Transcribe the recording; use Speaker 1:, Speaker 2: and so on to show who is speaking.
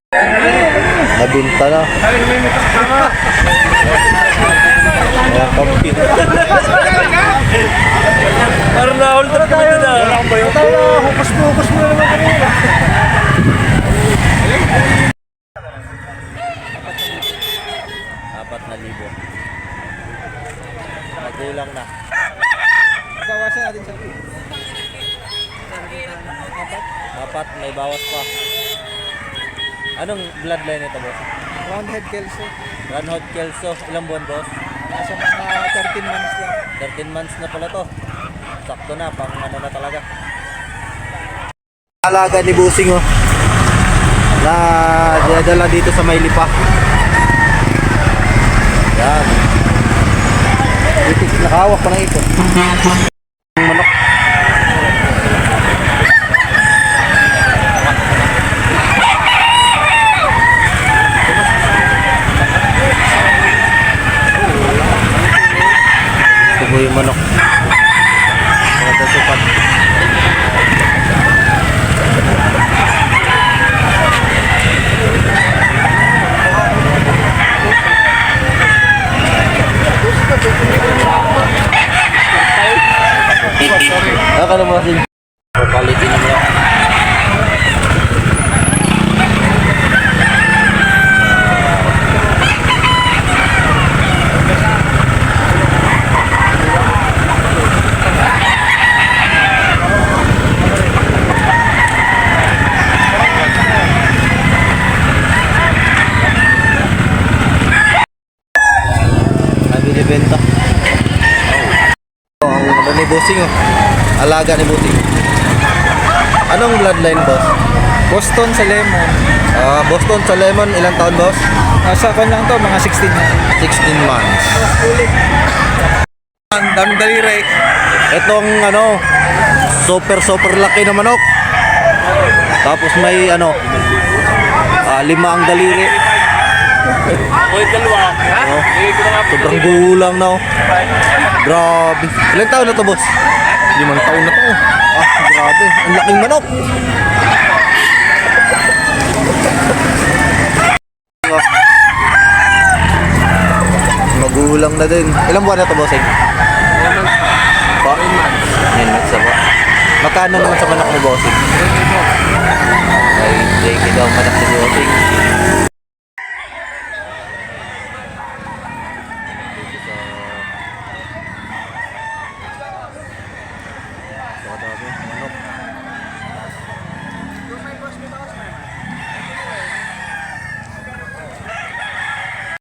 Speaker 1: Nabinta na. Ayan, pumpkin.
Speaker 2: Parang na-hold up tayo na.
Speaker 1: Hukas mo naman kanina. 4,000. Nagulang na.
Speaker 2: Bawasan natin sa
Speaker 1: Dapat may bawas pa. Anong bloodline ito, boss?
Speaker 2: Roundhead Kelso.
Speaker 1: Roundhead Kelso. Ilang buwan, boss?
Speaker 2: Nasa mga 13 months lang.
Speaker 1: 13 months na pala to. Sakto na, pang ano na talaga. Alaga ni Busing, oh. Na dinadala dito sa Maylipa. Yan. Itik, nakahawak pa ng ito. Manok. Ito po yung manok. Mga supat. Akala mo kasi quality na mo. Binibenta. Ang ano ni Busing, oh. Alaga ni Busing. Anong bloodline, boss?
Speaker 2: Boston sa Lemon.
Speaker 1: Boston sa Lemon, ilang taon, boss?
Speaker 2: Nasa kon lang to, mga 16 na.
Speaker 1: 16 months.
Speaker 2: Ang dami daliri.
Speaker 1: Itong ano, super laki na manok. Tapos may ano, 5 ang daliri.
Speaker 2: Oy, dalawa. Ha?
Speaker 1: Oh, sobrang gulang na, oh. Grabe. Ilang taon na to, boss? 5 taon na to. Grabe. Ang laking manok. Magulang na din. Ilang buwan na to, bossing? 9 months ba? Magkano naman sa manok ni bossing? Ay, JK daw manok ni bossing.